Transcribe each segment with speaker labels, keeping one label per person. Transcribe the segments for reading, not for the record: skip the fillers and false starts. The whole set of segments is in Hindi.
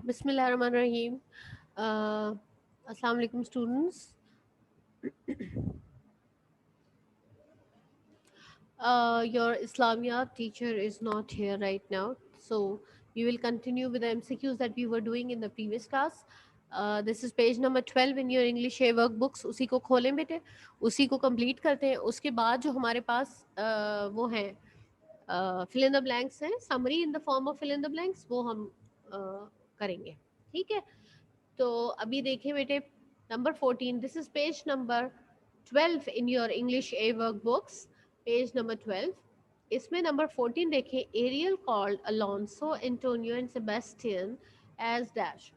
Speaker 1: Bismillahirrahmanirrahim. Assalamu alaikum, students. Your Islamia teacher is not here right now, so we will continue with the MCQs that we were doing in the previous class. This is page number 12 in your English A workbooks. उसी को खोलें बेटे, उसी को complete करते हैं. उसके बाद जो हमारे पास वो हैं fill in the blanks हैं, summary in the form of fill in the blanks, वो हम करेंगे. ठीक है, तो अभी देखें बेटे, number 14. This is page number 12 in your English a work books. Page number 12. इसमें नंबर 14 देखें. Ariel called Alonso Antonio and Sebastian as dash.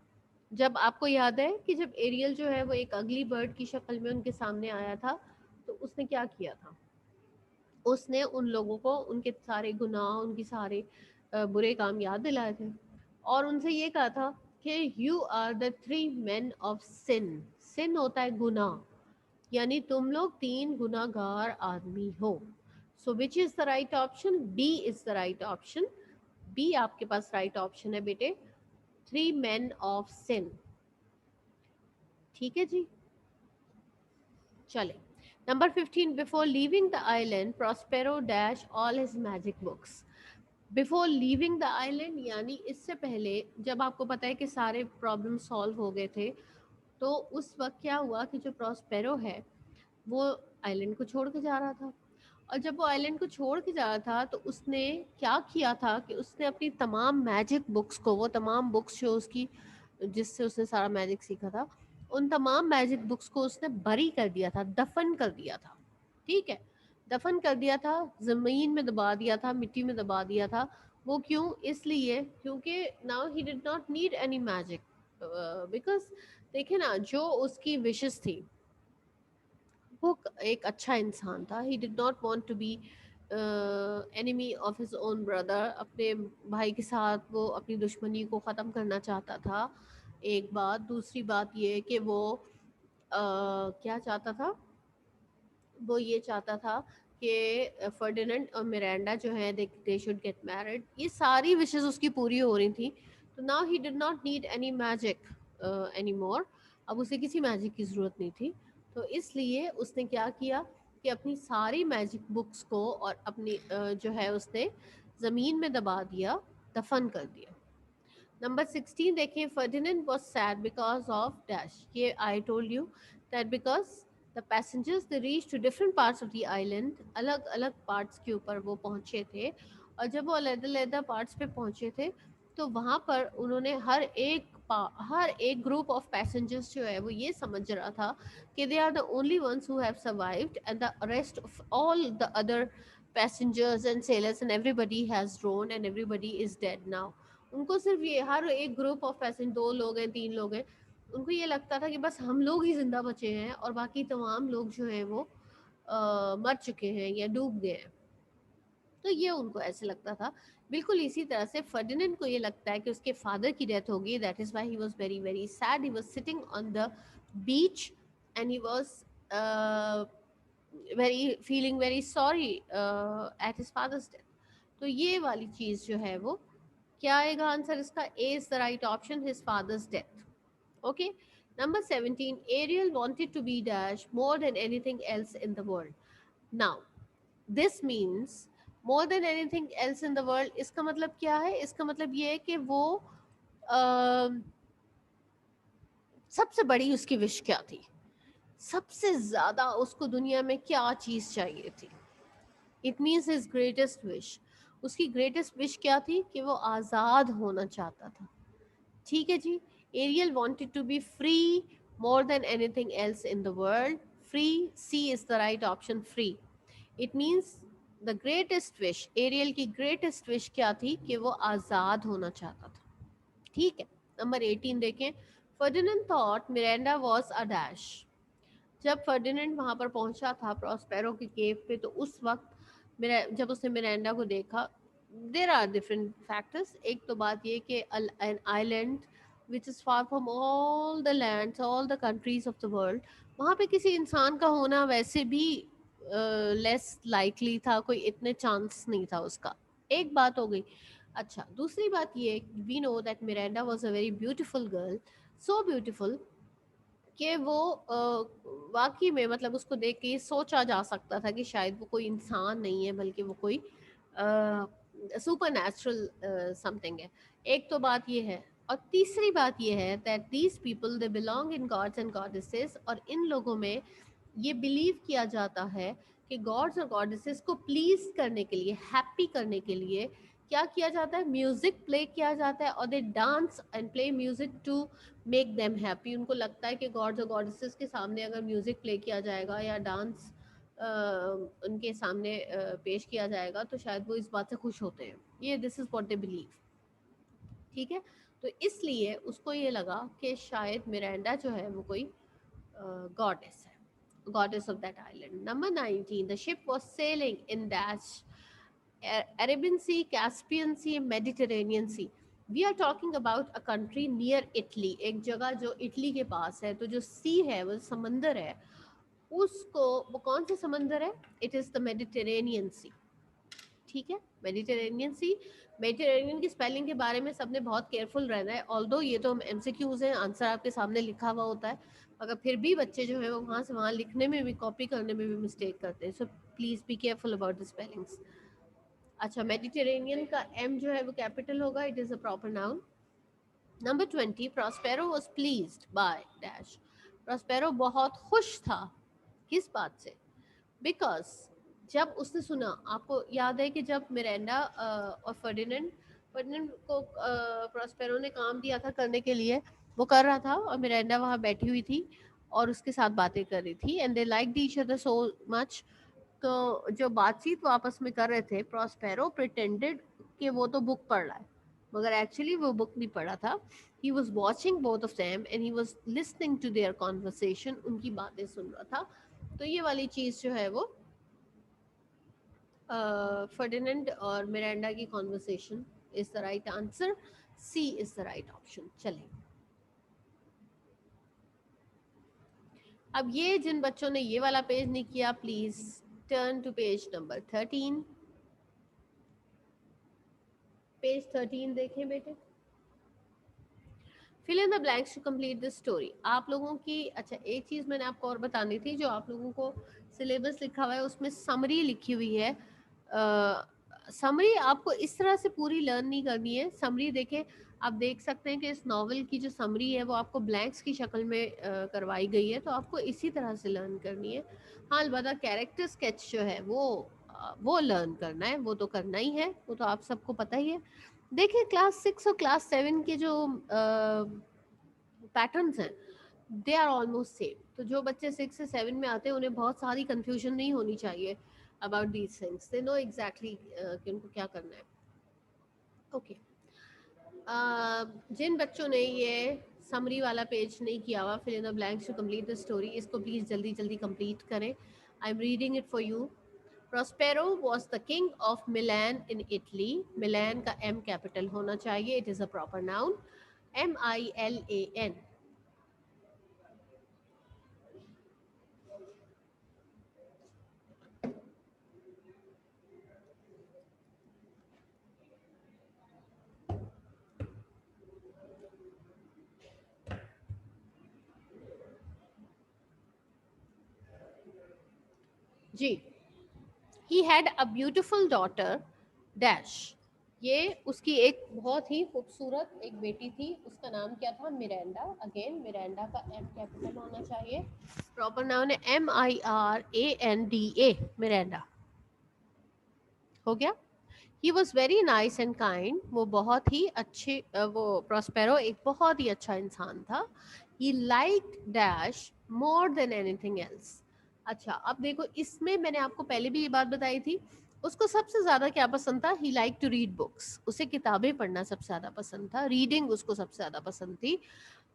Speaker 1: जब आपको याद है कि जब एरियल जो है वो एक अगली बर्ड की शक्ल में उनके सामने आया था, तो उसने क्या किया था? उसने उन लोगों को उनके सारे गुनाह, उनकी सारे बुरे काम याद दिलाए थे और उनसे ये कहा था कि you are the three man of sin. Sin होता है गुनाह, यानी तुम लोग तीन गुनाहगार आदमी हो. So which is the right option? B is the right option. B आपके पास राइट ऑप्शन है बेटे, थ्री मैन ऑफ सिन. ठीक है जी, चले. Number 15. Before leaving the island Prospero dash all his magic books. Before leaving the island यानी इससे पहले, जब आपको पता है कि सारे प्रॉब्लम सॉल्व हो गए थे, तो उस वक्त क्या हुआ कि जो प्रॉस्पेरो है वो आइलैंड को छोड़ के जा रहा था. और जब वो आइलैंड को छोड़ के जा रहा था तो उसने क्या किया था कि उसने अपनी तमाम मैजिक बुक्स को, वो तमाम बुक्स जो उसकी, जिससे उसने सारा मैजिक सीखा था, उन तमाम मैजिक बुक्स को उसने बरी कर दिया था, दफन कर दिया था. ठीक है, दफन कर दिया था, ज़मीन में दबा दिया था, मिट्टी में दबा दिया था. वो क्यों? इसलिए क्योंकि now he did not need any magic, because देखे ना, जो उसकी विशेस थी, वो एक अच्छा इंसान था. He did not want to be enemy of his own brother. अपने भाई के साथ वो अपनी दुश्मनी को ख़त्म करना चाहता था. एक बात. दूसरी बात ये कि वो क्या चाहता था? वो ये चाहता था कि फर्डिनेंड और मिरांडा जो है दे शुड गेट मैरिड. ये सारी विशेस उसकी पूरी हो रही थी. तो now he did not need any magic any more. अब उसे किसी मैजिक की ज़रूरत नहीं थी. तो इसलिए उसने क्या किया कि अपनी सारी मैजिक बुक्स को और अपनी जो है उसने ज़मीन में दबा दिया, दफन कर दिया. नंबर 16 देखें. Ferdinand was sad because of dash. ये I told you that because the passengers they reach to different parts of the island. अलग अलग पार्ट्स के ऊपर वो पहुंचे थे, और जब वो अलग-अलग पार्ट्स पे पहुंचे थे तो वहाँ पर उन्होंने हर एक ग्रुप ऑफ पैसेंजर्स जो है वो ये समझ रहा था कि they are the only ones who have survived and the rest of all the other passengers and sailors and everybody has drown and everybody is dead now. उनको सिर्फ ये, हर एक ग्रुप ऑफ पैसेंजर, 2 लोग हैं, 3 लोग हैं, उनको ये लगता था कि बस हम लोग ही जिंदा बचे हैं और बाकी तमाम लोग जो हैं वो मर चुके हैं या डूब गए हैं. तो ये उनको ऐसे लगता था. बिल्कुल इसी तरह से फर्डिनेंड को ये लगता है कि उसके फादर की डेथ होगी. That is why he was very very sad. He was sitting on the beach and he was very feeling very sorry at his father's death. तो ये वाली चीज़ जो है वो क्या आएगा आंसर इसका? A is the right option, his father's death. Okay. Number 17. Ariel wanted to be dash more than anything else in the world. Now this means more than anything else in the world. इसका मतलब क्या है? इसका मतलब ये है कि वो सबसे बड़ी उसकी विश क्या थी, सबसे ज्यादा उसको दुनिया में क्या चीज चाहिए थी. It means his greatest wish. उसकी ग्रेटेस्ट विश क्या थी? कि वो आज़ाद होना चाहता था. ठीक है जी. Ariel wanted to be free more than anything else in the world. Free, C is the right option, free. It means the greatest wish, Ariel की ग्रेटेस्ट विश क्या थी? कि वो आज़ाद होना चाहता था. ठीक है. नंबर 18 देखें. Ferdinand thought Miranda was a dash. जब फर्डिनेंड वहां पर पहुंचा था प्रॉस्पेरो के केव पे, तो उस वक्त जब उसने मिरांडा को देखा, देर आर डिफरेंट फैक्टर्स. एक तो बात ये कि an island which is far from all the lands, all the countries of the world, वहाँ पे किसी इंसान का होना वैसे भी लेस लाइकली था, कोई इतने चांस नहीं था उसका. एक बात हो गई. अच्छा, दूसरी बात ये, we know that Miranda was a very beautiful girl, so beautiful कि वो वाकई में मतलब उसको देख के ये सोचा जा सकता था कि शायद वो कोई इंसान नहीं है बल्कि वो कोई सुपर नेचुरल समथिंग है। एक तो बात ये है, और तीसरी बात ये है that these people they belong in gods and goddesses, और इन लोगों में ये बिलीव किया जाता है कि गॉड्स और गॉडेसेस को प्लीज करने के लिए, हैप्पी करने के लिए क्या किया जाता है, म्यूजिक प्ले किया जाता है, और they dance and play music to make them happy. उनको लगता है कि गॉड्स और गॉडेसेस के सामने अगर म्यूजिक प्ले किया जाएगा या डांस उनके सामने पेश किया जाएगा तो शायद वो इस बात से खुश होते हैं। ये this is what they believe. ठीक है, तो इसलिए उसको ये लगा कि शायद मिरांडा जो है वो कोई गॉडेस है, goddess of that island. Number 19, the ship was sailing in dash Arabian Sea, Caspian Sea, Mediterranean Sea. We are talking about a country near Italy, एक जगह जो इटली के पास है। तो जो सी है वो समंदर है, उसको, वो कौन सा समंदर है, इट इज द मेडिटेरेनियन सी। ठीक है, मेडिटेरेनियन सी। मेडिटेरेनियन की स्पेलिंग के बारे में सबने बहुत केयरफुल रहना है, ऑल्दो ये तो एमसीक्यूज हैं, आंसर आपके सामने लिखा हुआ होता है, मगर फिर भी बच्चे जो है वो वहाँ से वहाँ लिखने में भी, कॉपी करने में भी मिस्टेक करते हैं, so please be careful about the spellings. अच्छा, मेडिटेरेनियन का एम जो है वो कैपिटल होगा, it is a proper noun. Number 20, Prospero was pleased by dash. Prospero बहुत खुश था, किस बात से, बिकॉज जब उसने सुना, आपको याद है कि जब मिरांडा और फर्डिनेंड, फर्डिनेंड को प्रोस्पेरो ने काम दिया था करने के लिए, वो कर रहा था और मिरांडा वहाँ बैठी हुई थी और उसके साथ बातें कर रही थी, and they liked each other so much. तो जो बातचीत वो आपस में कर रहे थे, प्रोस्पेरो प्रिटेंडेड कि वो तो बुक पढ़ रहा है, मगर एक्चुअली वो बुक नहीं पढ़ा था। He was watching both of them and he was listening to their conversation, उनकी बातें सुन रहा था। तो ये वाली चीज़ जो है वो फर्डिनेंड और मिरांडा की conversation is the right answer, C is the right option. चलें, अब ये जिन बच्चों ने ये वाला पेज नहीं किया, please turn to page number 13। Page 13 देखें बेटे, fill in the blanks to complete this story. आप लोगों की, अच्छा एक चीज़ मैंने आपको और बतानी थी, जो आप लोगों को सिलेबस लिखा हुआ है उसमें समरी लिखी हुई है। समरी आपको इस तरह से पूरी लर्न नहीं करनी है। समरी देखें, आप देख सकते हैं कि इस नावल की जो समरी है वो आपको ब्लैंक्स की शक्ल में करवाई गई है, तो आपको इसी तरह से लर्न करनी है। हाँ, अलबत्ता कैरेक्टर स्केच जो है वो लर्न करना है, वो तो करना ही है, वो तो आप सबको पता ही है। देखिए, क्लास 6 और क्लास 7 के जो पैटर्न्स हैं, दे आर ऑलमोस्ट सेम। तो जो बच्चे 6 से 7 में आते हैं उन्हें बहुत सारी कंफ्यूजन नहीं होनी चाहिए about these things, they know exactly कि उनको क्या करना है। ओके, जिन बच्चों ने ये समरी वाला पेज नहीं किया हुआ, fill in the blanks to complete the story, इसको प्लीज जल्दी जल्दी कंप्लीट करें। I am reading it for you. Prospero was the king of Milan in Italy. Milan का M कैपिटल होना चाहिए, it is a proper noun, Milan। जी, he had a beautiful daughter dash. ये उसकी एक बहुत ही खूबसूरत एक बेटी थी, उसका नाम क्या था, मिरांडा। अगेन मिरांडा का एम कैपिटल होना चाहिए, प्रॉपर नाउन है Miranda, मिरांडा। हो गया। He was very nice and kind, वो बहुत ही अच्छे, वो प्रोस्पेरो एक बहुत ही अच्छा इंसान था। He like dash more than anything else. अच्छा, अब देखो, इसमें मैंने आपको पहले भी ये बात बताई थी, उसको सबसे ज़्यादा क्या पसंद था, he like to read books, उसे किताबें पढ़ना सबसे ज़्यादा पसंद था, रीडिंग उसको सबसे ज़्यादा पसंद थी।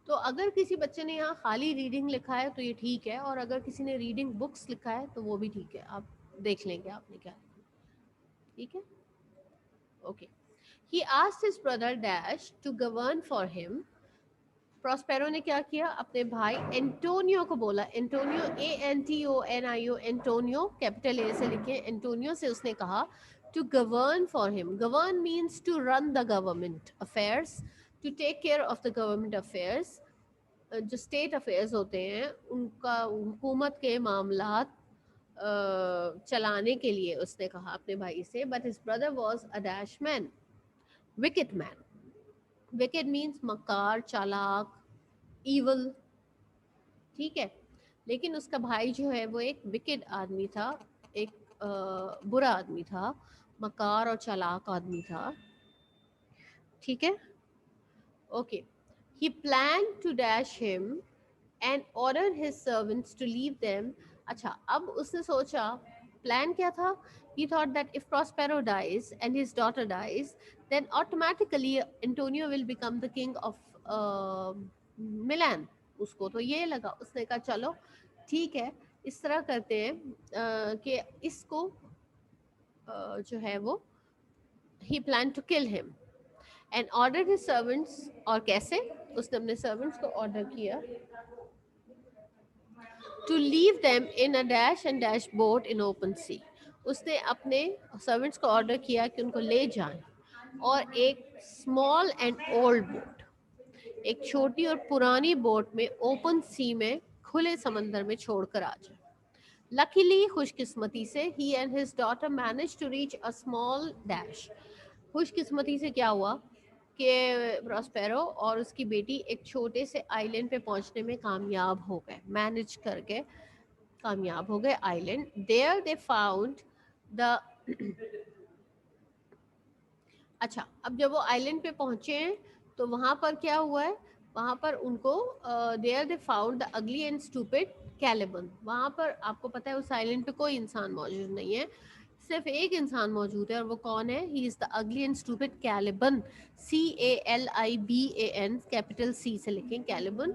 Speaker 1: तो अगर किसी बच्चे ने यहाँ खाली रीडिंग लिखा है तो ये ठीक है, और अगर किसी ने रीडिंग बुक्स लिखा है तो वो भी ठीक है, आप देख लेंगे आपने क्या लिखा। ठीक है, okay. He asked his brother Dash to govern for him. Prospero ने क्या किया, अपने भाई एंटोनियो को बोला, Antonio, ANTONIO, Antonio capital A से लिखे, एंटोनियो से उसने कहा to govern for him. Govern means to run the government affairs, to take care of the government affairs. जो स्टेट अफेयर्स होते हैं उनका हुकूमत के मामलात चलाने के लिए उसने कहा अपने भाई से. But his brother was a dash man, wicket man. Wicket means मकार, चालाक, इवल. ठीक है. लेकिन उसका भाई जो है वो एक विकेट आदमी था, एक बुरा आदमी था, मकार और चालाक आदमी था. ठीक है. Okay. He plan to dash him and ordered his servants to leave them. अच्छा, अब उसने सोचा, प्लान क्या था? He thought that if Prospero dies and his daughter dies, then automatically Antonio will become the king of Milan. उसको तो ये लगा, उसने कहा चलो ठीक है, इस तरह करते हैं कि इसको जो है वो he planned to kill him and ordered his servants. और कैसे? उसने अपने servants को order किया to leave them in a dash and dash boat in open sea. उसने अपने सर्वेंट्स को ऑर्डर किया कि उनको ले जाएं और एक स्मॉल एंड ओल्ड बोट, एक छोटी और पुरानी बोट में ओपन सी में, खुले समंदर में छोड़कर आ जाए. लकीली, खुशकिस्मती से, he and his daughter manage to reach a small dash. खुशकिस्मती से क्या हुआ कि प्रॉस्पेरो और उसकी बेटी एक छोटे से आइलैंड पे पहुंचने में कामयाब हो गए, मैनेज करके कामयाब हो गए island. There they found the अच्छा, अब जब वो आइलैंड पे पहुंचे हैं तो वहां पर क्या हुआ है? वहां पर उनको देयर दे फाउंड द अगली एंड स्टूपिड कैलिबन. वहां पर आपको पता है उस आइलैंड पे कोई इंसान मौजूद नहीं है, सिर्फ एक इंसान मौजूद है और वो कौन है? ही इज द अगली and stupid Caliban. CALIBAN, capital C से लिखें, Caliban.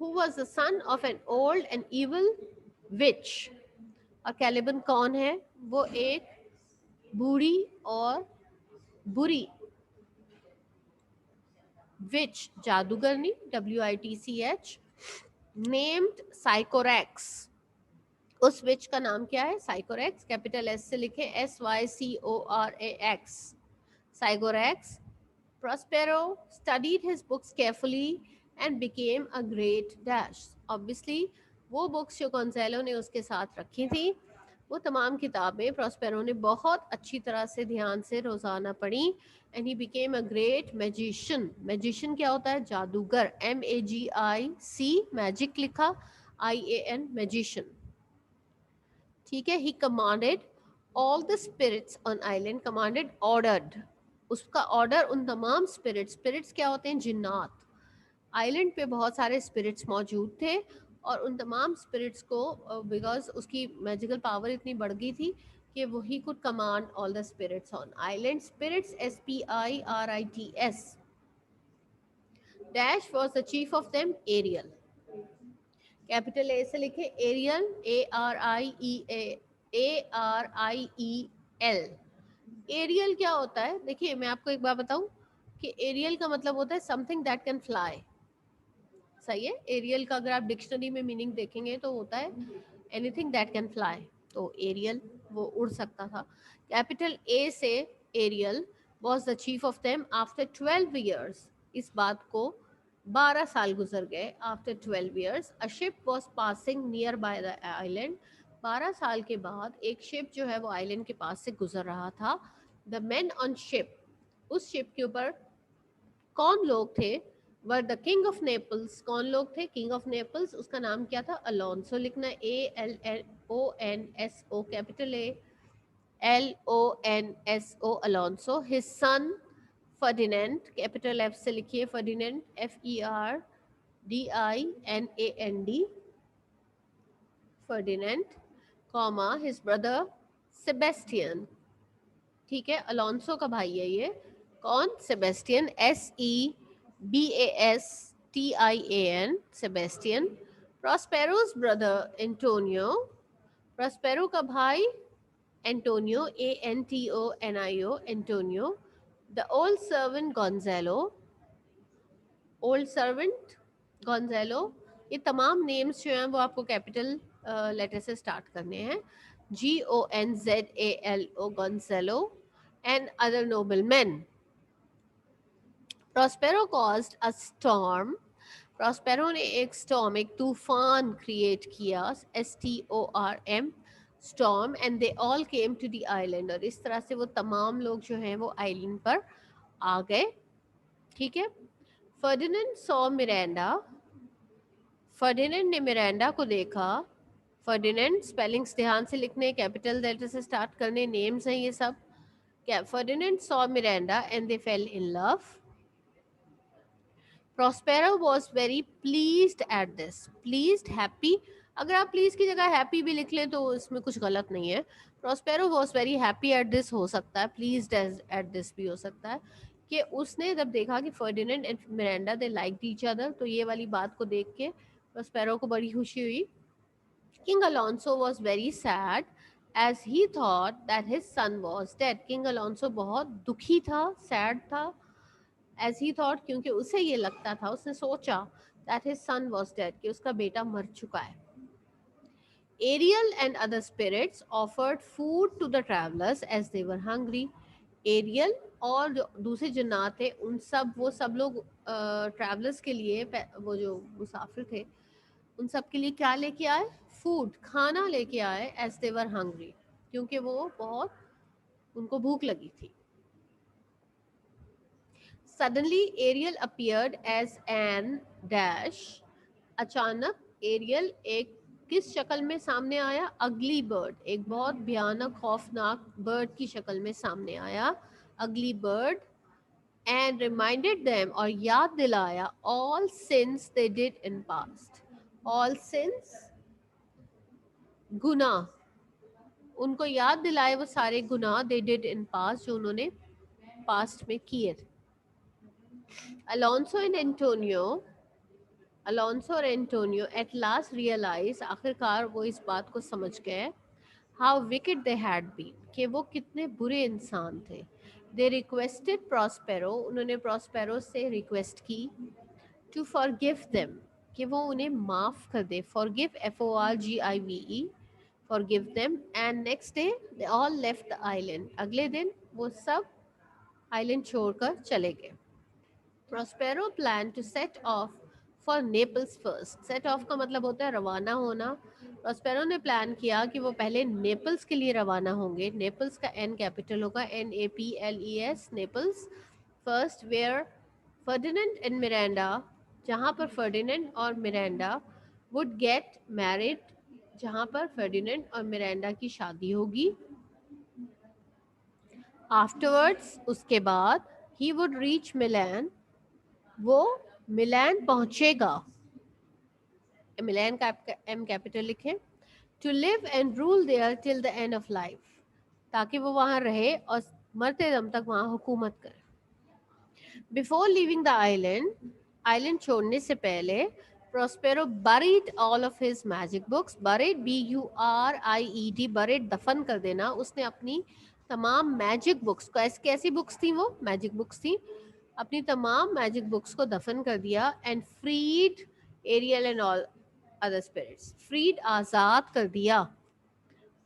Speaker 1: Who was the son of an old and evil witch. और कैलिबन कौन है? वो एक बूढ़ी और बुरी विच, जादूगरनी, WITCH, नेम्ड साइकोरैक्स. उस विच का नाम क्या है? साइकोरैक्स. कैपिटल S से लिखे, SYCORAX, साइकोरैक्स. Prospero studied his books carefully and became a great dash. Obviously, वो बुक्स जो गोंजालो ने उसके साथ रखी थी, वो तमाम किताबें प्रॉस्पेरो ने बहुत अच्छी तरह से ध्यान से रोज़ाना पढ़ी. And he became a great magician. Magician क्या होता है? जादूगर. MAGIC, मैजिक लिखा, IAN, मैजिशियन. ठीक है. He commanded all the spirits on island. Commanded, ordered. उसका ऑर्डर उन तमाम स्पिरिट्स, स्पिरिट्स क्या होते हैं? जिन्नात. आइलैंड पे बहुत सारे स्पिरिट्स मौजूद थे और उन तमाम स्पिरिट्स को, बिकॉज उसकी मैजिकल पावर इतनी बढ़ गई थी कि वो ही could command all the spirits on island. Spirits, SPIRITS. Dash was the chief of them, Ariel. Capital A से लिखे, एरियल, ARIEL. एरियल क्या होता है? देखिए, मैं आपको एक बात बताऊं कि एरियल का मतलब होता है समथिंग दैट कैन फ्लाई. सही है. एरियल का अगर आप डिक्शनरी में मीनिंग देखेंगे तो होता है एनीथिंग दैट कैन फ्लाई. तो एरियल वो उड़ सकता था. कैपिटल A से Ariel was the chief of them after 12 years. इस बात को 12 साल गुजर गए. After 12 years a ship was passing near by the island. 12 साल के बाद एक शिप जो है वो आइलैंड के पास से गुजर रहा था. द मेन ऑन शिप, उस शिप के ऊपर कौन लोग थे? Were the king of Naples. कौन लोग थे? King of Naples. उसका नाम क्या था? अलोंसो लिखना, ALONSO, capital ALONSO, Alonso. His son Ferdinand. Capital F से लिखिए, Ferdinand, FERDINAND, Ferdinand, comma, his brother Sebastian. ठीक है. अलोंसो का भाई है ये. कौन? Sebastian, SEBASTIAN, Sebastian. Prospero's brother Antonio. Prospero का भाई Antonio, ANTONIO, Antonio. The old servant Gonzalo. Old servant Gonzalo. ये तमाम नेम्स जो हैं वो आपको कैपिटल लेटर से स्टार्ट करने हैं. Gonzalo, Gonzalo, and other noblemen. Prospero caused a storm. Prospero ने एक storm, एक तूफान create किया, storm, storm, and they all came to the island. और इस तरह से वो तमाम लोग जो हैं वो island पर आ गए. ठीक है. Ferdinand saw Miranda. फर्डिनेंड ने मिरांडा को देखा. फर्डिनेंड स्पेलिंग्स ध्यान से लिखने, कैपिटल लेटर से स्टार्ट करने, नेम्स हैं ये सब. क्या Ferdinand saw Miranda and they fail in love. Prospero was very pleased at this. Pleased, happy. अगर आप प्लीज की जगह हैप्पी भी लिख लें तो इसमें कुछ गलत नहीं है. Prospero was very happy at this हो सकता है, pleased at this भी हो सकता है, कि उसने जब देखा कि Ferdinand and Miranda they liked each other, तो ये वाली बात को देख के Prospero को बड़ी खुशी हुई. King Alonso was very sad as he thought that his son was dead. King Alonso बहुत दुखी था, sad था, as he thought, क्योंकि उसे ये लगता था, उसने सोचा that his son was dead, कि उसका बेटा मर चुका है. Ariel and other spirits offered food to the travelers as they were hungry. Ariel और जो दूसरे जिन्नात थे, उन सब वो सब लोग ट्रैवलर्स के लिए, वो जो मुसाफिर थे उन सब के लिए क्या लेके आए? फूड, खाना लेके आए, as they were hungry, क्योंकि वो बहुत उनको भूख लगी थी. Suddenly Ariel appeared as an dash. अचानक एरियल एक किस शक्ल में सामने आया? अगली बर्ड, एक बहुत भयानक खौफनाक बर्ड की शक्ल में सामने आया. अगली बर्ड. एंड रिमाइंडेड देम, और याद दिलाया, all since they did in past. All since, गुनाह, उनको याद दिलाए वो सारे गुनाह, दे डिड इन पास्ट, जो उन्होंने पास्ट में किए थे. अलोंसो एंड एंटोनियो, अलोंसो और एंटोनियो एट लास्ट रियलाइज, आखिरकार वो इस बात को समझ गए, how wicked they had been, कि वो कितने बुरे इंसान थे. दे रिक्वेस्टेड प्रॉस्पेरो, उन्होंने प्रॉस्पेरो से रिक्वेस्ट की, टू फॉरगिव देम, कि वो उन्हें माफ़ कर दे. Forgive, FORGIVE, forgive them. And next day they all left the island, अगले दिन वो सब आइलैंड छोड़कर चले गए. Prospero planned to set off for Naples first. Set off का मतलब होता है रवाना होना. Prospero ने प्लान किया कि वो पहले नेपल्स के लिए रवाना होंगे. नेपल्स का N कैपिटल होगा, NAPLES, Naples. First where Ferdinand and Miranda, जहाँ पर फर्डिनेंड और मिरांडा वुड गेट मैरिड, जहाँ पर फर्डिनेंड और मिरांडा की शादी होगी. आफ्टरवर्ड्स, उसके बाद, ही वुड रीच मिलान, वो मिलान पहुंचेगा. मिलान का M कैपिटल लिखें. To live and rule there till the end of life, ताकि वो वहां रहे और मरते दम तक वहां हुकूमत करे. Before living the island, island छोड़ने से पहले, Prospero buried all of his magic books. buried, BURIED, buried दफन कर देना. उसने अपनी तमाम मैजिक बुक्स, कैसी बुक्स थी वो? मैजिक बुक्स थी. अपनी तमाम मैजिक बुक्स को दफन कर दिया. And freed Ariel and all other spirits. Freed, आज़ाद कर दिया.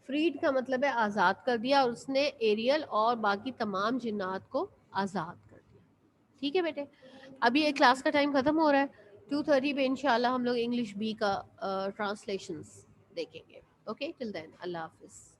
Speaker 1: फ्रीड का मतलब है आज़ाद कर दिया, और उसने एरियल और बाकी तमाम जिन्नात को आज़ाद कर दिया. ठीक है बेटे, अभी एक क्लास का टाइम ख़त्म हो रहा है. 2:30 पे इंशाल्लाह हम लोग इंग्लिश B का ट्रांसलेशंस देखेंगे. ओके, टिल देन, अल्लाह हाफिज़.